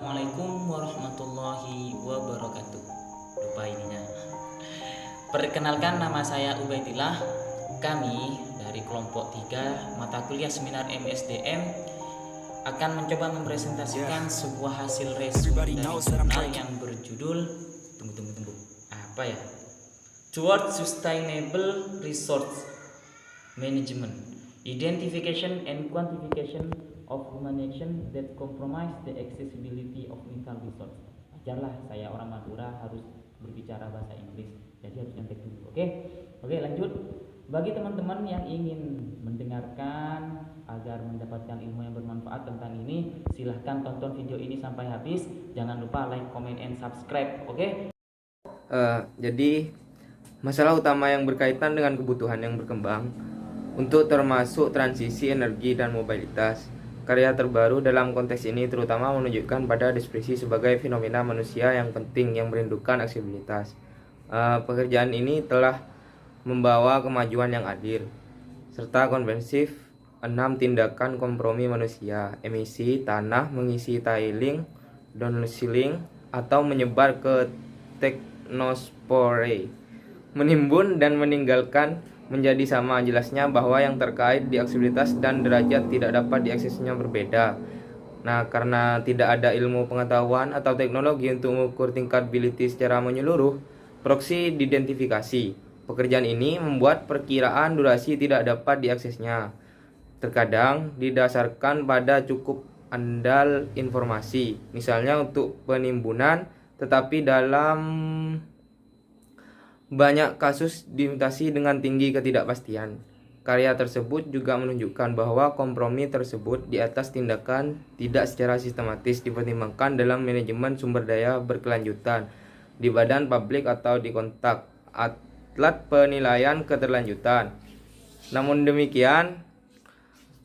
Assalamualaikum warahmatullahi wabarakatuh. Lupa ininya. Perkenalkan, nama saya Ubaidillah. Kami dari kelompok 3 mata kuliah seminar MSDM akan mencoba mempresentasikan sebuah hasil resume dari jurnal yang berjudul tunggu apa ya? Towards Sustainable Resource Management, Identification and Quantification of Human Action that Compromise the Accessibility of Vital Resource. Ajarlah, saya orang Madura harus berbicara bahasa Inggris, jadi harus nyontek dulu. Oke, lanjut. Bagi teman-teman yang ingin mendengarkan agar mendapatkan ilmu yang bermanfaat tentang ini, silahkan tonton video ini sampai habis. Jangan lupa like, comment, and subscribe. Oke? Jadi masalah utama yang berkaitan dengan kebutuhan yang berkembang untuk termasuk transisi energi dan mobilitas. Karya terbaru dalam konteks ini terutama menunjukkan pada deskripsi sebagai fenomena manusia yang penting yang merindukan aksesibilitas. Pekerjaan ini telah membawa kemajuan yang adil serta konvensif 6 tindakan kompromi manusia: emisi tanah, mengisi tiling, downsiling atau menyebar ke teknospore, menimbun dan meninggalkan menjadi sama. Jelasnya bahwa yang terkait di aksesibilitas dan derajat tidak dapat diaksesnya berbeda. Nah, karena tidak ada ilmu pengetahuan atau teknologi untuk mengukur tingkat ability secara menyeluruh, proksi diidentifikasi. Pekerjaan ini membuat perkiraan durasi tidak dapat diaksesnya. Terkadang didasarkan pada cukup andal informasi, misalnya untuk penimbunan, tetapi dalam banyak kasus dimutasi dengan tinggi ketidakpastian. Karya tersebut juga menunjukkan bahwa kompromi tersebut di atas tindakan tidak secara sistematis dipertimbangkan dalam manajemen sumber daya berkelanjutan di badan publik atau di kontak alat penilaian keterlanjutan. Namun demikian,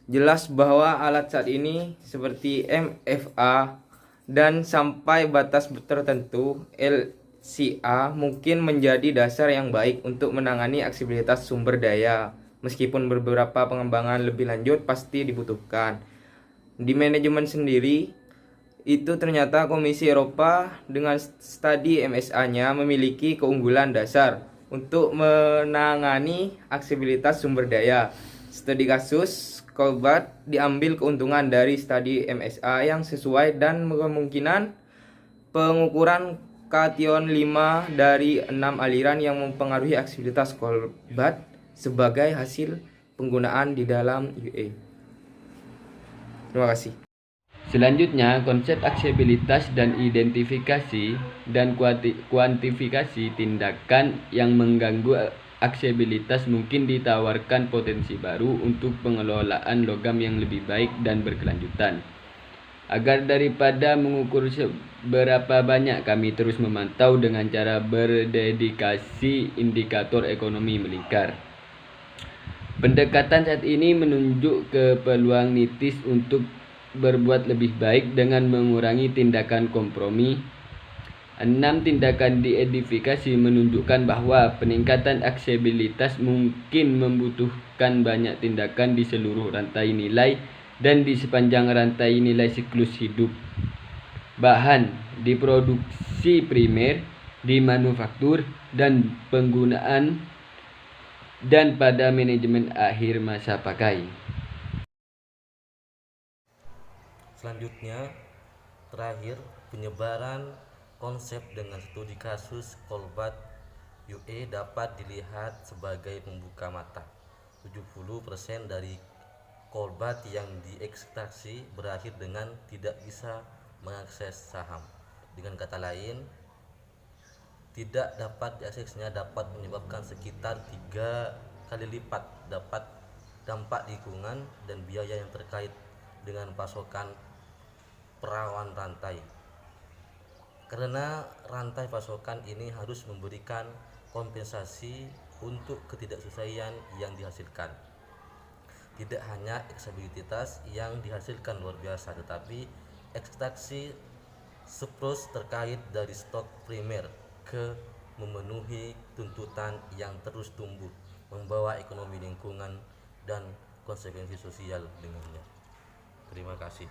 jelas bahwa alat saat ini seperti MFA dan sampai batas tertentu LCA mungkin menjadi dasar yang baik untuk menangani aksesibilitas sumber daya, meskipun beberapa pengembangan lebih lanjut pasti dibutuhkan. Di manajemen sendiri, itu ternyata Komisi Eropa dengan studi MSA-nya memiliki keunggulan dasar untuk menangani aksesibilitas sumber daya. Studi kasus Colbert diambil keuntungan dari studi MSA yang sesuai dan kemungkinan pengukuran kation 5 dari 6 aliran yang mempengaruhi aksesibilitas Colbert sebagai hasil penggunaan di dalam UA. Terima kasih. Selanjutnya, konsep aksesibilitas dan identifikasi dan kuantifikasi tindakan yang mengganggu aksesibilitas mungkin ditawarkan potensi baru untuk pengelolaan logam yang lebih baik dan berkelanjutan. Agar daripada mengukur seberapa banyak, kami terus memantau dengan cara berdedikasi indikator ekonomi melingkar. Pendekatan saat ini menunjuk ke peluang nitis untuk berbuat lebih baik dengan mengurangi tindakan kompromi. 6 tindakan diidentifikasi menunjukkan bahwa peningkatan aksesibilitas mungkin membutuhkan banyak tindakan di seluruh rantai nilai dan di sepanjang rantai nilai siklus hidup bahan, di produksi primer, di manufaktur dan penggunaan, dan pada manajemen akhir masa pakai. Selanjutnya, terakhir, penyebaran konsep dengan studi kasus Colbert UA dapat dilihat sebagai membuka mata. 70% dari Colbert yang diekstraksi berakhir dengan tidak bisa mengakses saham. Dengan kata lain, tidak dapat diaksesnya dapat menyebabkan sekitar 3 kali lipat dapat dampak lingkungan dan biaya yang terkait dengan pasokan perawan rantai. Karena rantai pasokan ini harus memberikan kompensasi untuk ketidaksesuaian yang dihasilkan. Tidak hanya aksesibilitas yang dihasilkan luar biasa, tetapi ekstraksi surplus terkait dari stok primer ke memenuhi tuntutan yang terus tumbuh, membawa ekonomi lingkungan dan konsekuensi sosial dengannya. Terima kasih.